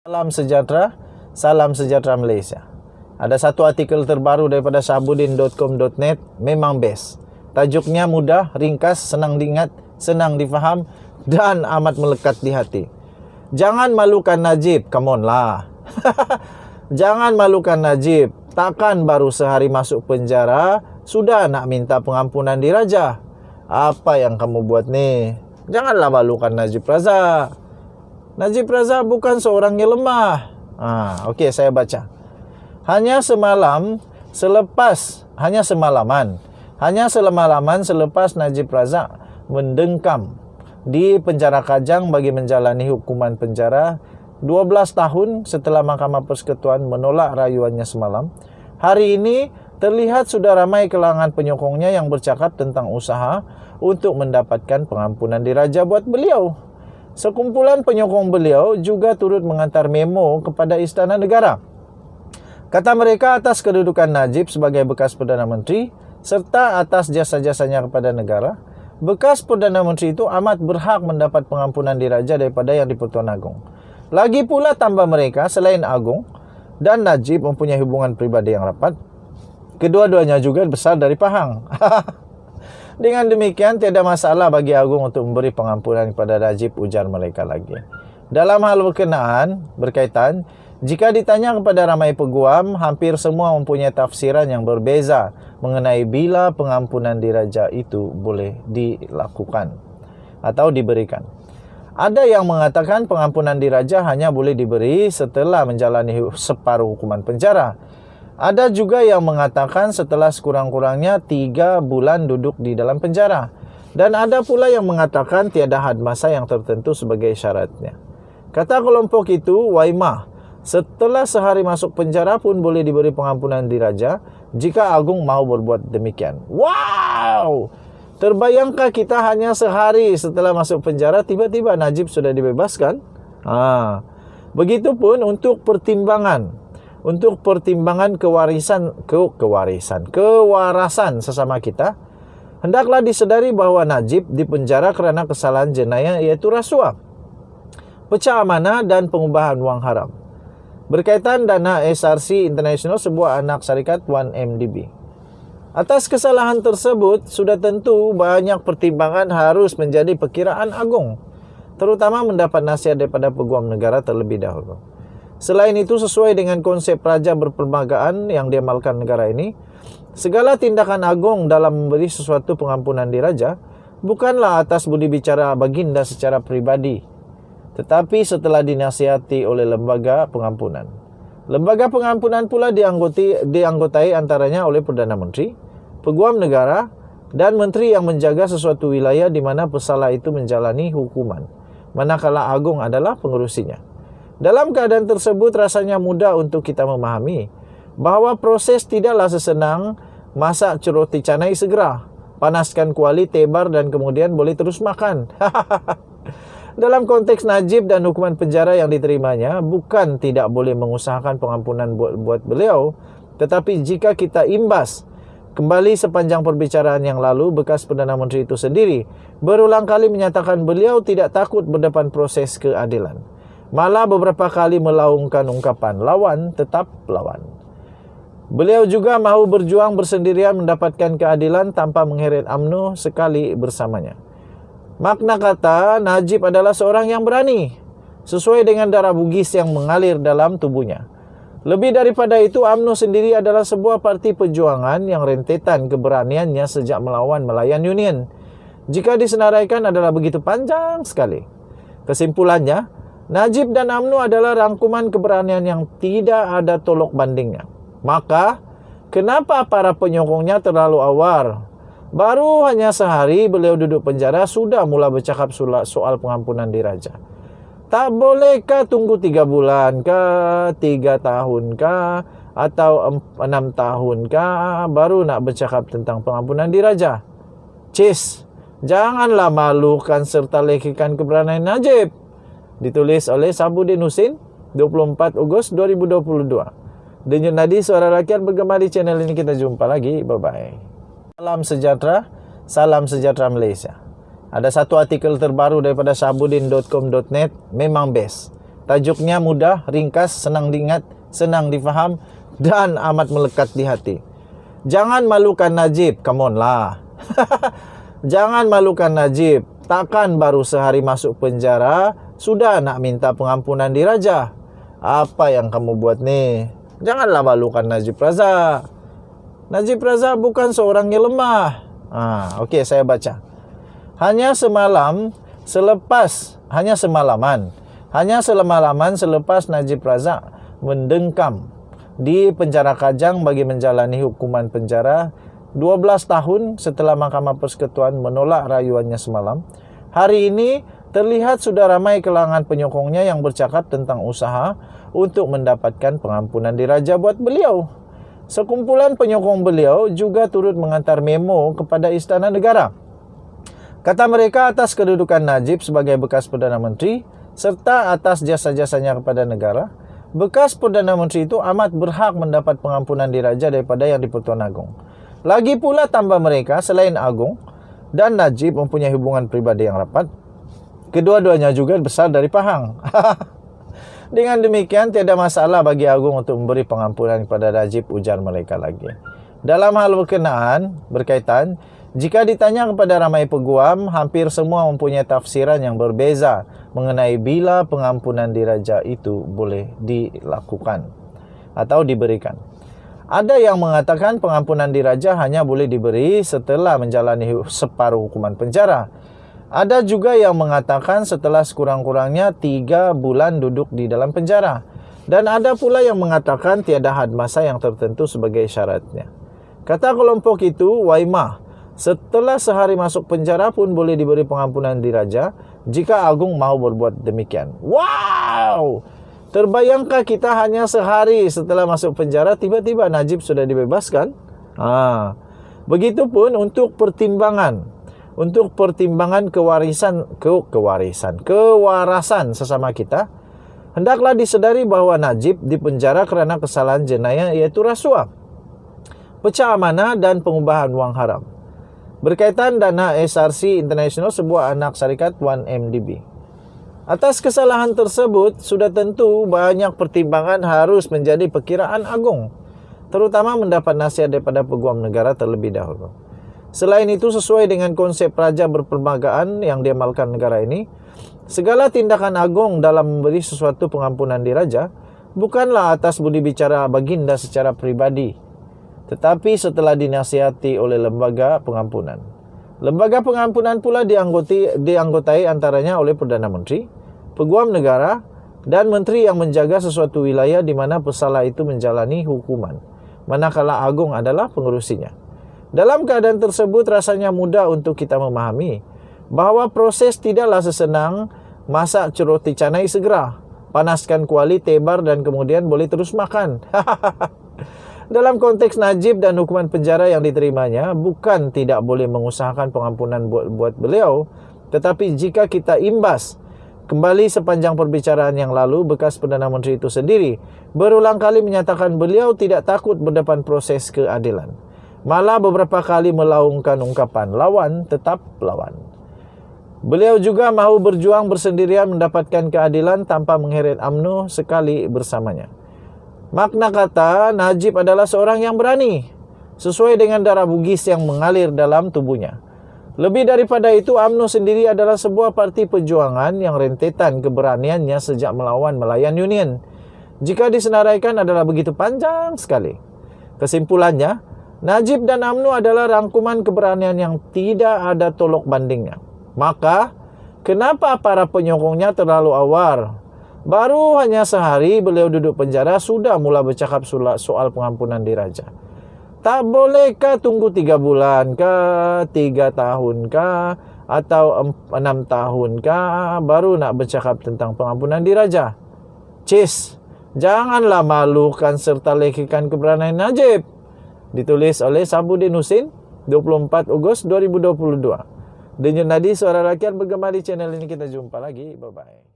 Salam sejahtera Malaysia. Ada satu artikel terbaru daripada Syahabudin.com.net, memang best. Tajuknya mudah, ringkas, senang diingat, senang difaham dan amat melekat di hati. Jangan malukan Najib, come on lah. Jangan malukan Najib, takkan baru sehari masuk penjara sudah nak minta pengampunan diraja. Apa yang kamu buat ni? Janganlah malukan Najib Razak. Najib Razak bukan seorang yang lemah. Okey, saya baca. Hanya semalaman selepas Najib Razak mendengkam di penjara Kajang bagi menjalani hukuman penjara 12 tahun setelah Mahkamah Persekutuan menolak rayuannya semalam, hari ini terlihat sudah ramai kalangan penyokongnya yang bercakap tentang usaha untuk mendapatkan pengampunan diraja buat beliau. Sekumpulan penyokong beliau juga turut mengantar memo kepada Istana Negara. Kata mereka, atas kedudukan Najib sebagai bekas Perdana Menteri serta atas jasa-jasanya kepada negara, bekas Perdana Menteri itu amat berhak mendapat pengampunan diraja daripada Yang di-Pertuan Agong. Lagi pula tambah mereka, selain Agong dan Najib mempunyai hubungan peribadi yang rapat, kedua-duanya juga besar dari Pahang. Dengan demikian, tiada masalah bagi Agong untuk memberi pengampunan kepada Najib, ujar mereka lagi. Dalam hal berkaitan, jika ditanya kepada ramai peguam, hampir semua mempunyai tafsiran yang berbeza mengenai bila pengampunan diraja itu boleh dilakukan atau diberikan. Ada yang mengatakan pengampunan diraja hanya boleh diberi setelah menjalani separuh hukuman penjara. Ada juga yang mengatakan setelah sekurang-kurangnya 3 bulan duduk di dalam penjara. Dan ada pula yang mengatakan tiada had masa yang tertentu sebagai syaratnya. Kata kelompok itu, Waimah, setelah sehari masuk penjara pun boleh diberi pengampunan diraja jika Agong mau berbuat demikian. Wow! Terbayangkah kita hanya sehari setelah masuk penjara tiba-tiba Najib sudah dibebaskan? Begitupun untuk pertimbangan kewarasan sesama kita, hendaklah disedari bahawa Najib dipenjara kerana kesalahan jenayah iaitu rasuah, pecah amanah dan pengubahan wang haram berkaitan dana SRC International, sebuah anak syarikat 1MDB. Atas kesalahan tersebut sudah tentu banyak pertimbangan harus menjadi perkiraan Agong, terutama mendapat nasihat daripada peguam negara terlebih dahulu. Selain itu, sesuai dengan konsep raja berperlembagaan yang diamalkan negara ini, segala tindakan Agong dalam memberi sesuatu pengampunan diraja bukanlah atas budi bicara baginda secara pribadi, tetapi setelah dinasihati oleh lembaga pengampunan. Lembaga pengampunan pula dianggotai antaranya oleh Perdana Menteri, peguam negara dan menteri yang menjaga sesuatu wilayah di mana pesalah itu menjalani hukuman, manakala Agong adalah pengerusinya. Dalam keadaan tersebut, rasanya mudah untuk kita memahami bahawa proses tidaklah sesenang masak roti canai segera, panaskan kuali, tebar dan kemudian boleh terus makan. Dalam konteks Najib dan hukuman penjara yang diterimanya, bukan tidak boleh mengusahakan pengampunan buat beliau, tetapi jika kita imbas kembali sepanjang perbicaraan yang lalu, bekas Perdana Menteri itu sendiri berulang kali menyatakan beliau tidak takut berdepan proses keadilan. Malah beberapa kali melaungkan ungkapan, lawan tetap lawan. Beliau juga mahu berjuang bersendirian mendapatkan keadilan tanpa mengheret UMNO sekali bersamanya. Makna kata, Najib adalah seorang yang berani, sesuai dengan darah Bugis yang mengalir dalam tubuhnya. Lebih daripada itu, UMNO sendiri adalah sebuah parti perjuangan yang rentetan keberaniannya sejak melawan Malayan Union. Jika disenaraikan adalah begitu panjang sekali. Kesimpulannya, Najib dan UMNO adalah rangkuman keberanian yang tidak ada tolok bandingnya. Maka, kenapa para penyokongnya terlalu awar? Baru hanya sehari beliau duduk penjara sudah mula bercakap soal pengampunan diraja. Tak bolehkah tunggu 3 bulan kah, 3 tahun kah, atau 6 tahun kah baru nak bercakap tentang pengampunan diraja? Janganlah malukan serta lekikan keberanian Najib. Ditulis oleh Syahabudin Husin, 24 Ogos 2022. Denyut Nadi Suara Rakyat bergema di channel ini. Kita jumpa lagi. Bye-bye. Salam sejahtera Malaysia. Ada satu artikel terbaru daripada Syahabudin.com.net, memang best. Tajuknya mudah, ringkas, senang diingat, senang difaham, dan amat melekat di hati. Jangan malukan Najib, come on lah. Jangan malukan Najib. Takkan baru sehari masuk penjara, sudah nak minta pengampunan diraja. Apa yang kamu buat nih? Janganlah malukan Najib Razak. Najib Razak bukan seorang yang lemah. Okey, saya baca. Hanya semalaman selepas Najib Razak mendengkam di penjara Kajang bagi menjalani hukuman penjara 12 tahun setelah Mahkamah Persekutuan menolak rayuannya semalam, hari ini terlihat sudah ramai kalangan penyokongnya yang bercakap tentang usaha untuk mendapatkan pengampunan diraja buat beliau. Sekumpulan penyokong beliau juga turut mengantar memo kepada Istana Negara. Kata mereka, atas kedudukan Najib sebagai bekas Perdana Menteri serta atas jasa-jasanya kepada negara, bekas Perdana Menteri itu amat berhak mendapat pengampunan diraja daripada Yang di-Pertuan Agong. Lagi pula tambah mereka, selain Agong dan Najib mempunyai hubungan pribadi yang rapat, kedua-duanya juga besar dari Pahang. Dengan demikian, tiada masalah bagi Agong untuk memberi pengampunan kepada Najib, ujar mereka lagi. Dalam hal berkaitan, jika ditanya kepada ramai peguam, hampir semua mempunyai tafsiran yang berbeza mengenai bila pengampunan diraja itu boleh dilakukan atau diberikan. Ada yang mengatakan pengampunan diraja hanya boleh diberi setelah menjalani separuh hukuman penjara. Ada juga yang mengatakan setelah sekurang-kurangnya 3 bulan duduk di dalam penjara. Dan ada pula yang mengatakan tiada had masa yang tertentu sebagai syaratnya. Kata kelompok itu, Waimah, setelah sehari masuk penjara pun boleh diberi pengampunan diraja jika Agung mau berbuat demikian. Wow! Terbayangkah kita hanya sehari setelah masuk penjara, tiba-tiba Najib sudah dibebaskan? Begitupun untuk pertimbangan kewarasan sesama kita, hendaklah disedari bahawa Najib dipenjara kerana kesalahan jenayah iaitu rasuah, pecah amanah dan pengubahan wang haram. Berkaitan dana SRC International, sebuah anak syarikat 1MDB. Atas kesalahan tersebut, sudah tentu banyak pertimbangan harus menjadi perkiraan Agong, terutama mendapat nasihat daripada peguam negara terlebih dahulu. Selain itu, sesuai dengan konsep raja berperlembagaan yang diamalkan negara ini, segala tindakan Agong dalam memberi sesuatu pengampunan diraja bukanlah atas budi bicara baginda secara pribadi, tetapi setelah dinasihati oleh lembaga pengampunan. Lembaga pengampunan pula dianggotai antaranya oleh Perdana Menteri, peguam negara, dan menteri yang menjaga sesuatu wilayah di mana pesalah itu menjalani hukuman, manakala Agong adalah pengerusinya. Dalam keadaan tersebut, rasanya mudah untuk kita memahami bahawa proses tidaklah sesenang masak roti canai segera, panaskan kuali, tebar dan kemudian boleh terus makan. Dalam konteks Najib dan hukuman penjara yang diterimanya, bukan tidak boleh mengusahakan pengampunan buat beliau, tetapi jika kita imbas kembali sepanjang perbicaraan yang lalu, bekas Perdana Menteri itu sendiri berulang kali menyatakan beliau tidak takut berdepan proses keadilan. Malah beberapa kali melaungkan ungkapan, lawan tetap lawan. Beliau juga mahu berjuang bersendirian mendapatkan keadilan tanpa mengheret UMNO sekali bersamanya. Makna kata, Najib adalah seorang yang berani, sesuai dengan darah Bugis yang mengalir dalam tubuhnya. Lebih daripada itu, UMNO sendiri adalah sebuah parti perjuangan yang rentetan keberaniannya sejak melawan Malayan Union. Jika disenaraikan adalah begitu panjang sekali. Kesimpulannya, Najib dan UMNO adalah rangkuman keberanian yang tidak ada tolok bandingnya. Maka, kenapa para penyokongnya terlalu awar? Baru hanya sehari beliau duduk penjara sudah mula bercakap soal pengampunan diraja. Tak bolehkah tunggu 3 bulan kah, 3 tahun kah, atau 6 tahun kah baru nak bercakap tentang pengampunan diraja? Janganlah malukan serta lekikan keberanian Najib. Ditulis oleh Sabuddin Husin, 24 Ogos 2022. Denyut Nadi Suara Rakyat bergema di channel ini. Kita jumpa lagi. Bye-bye.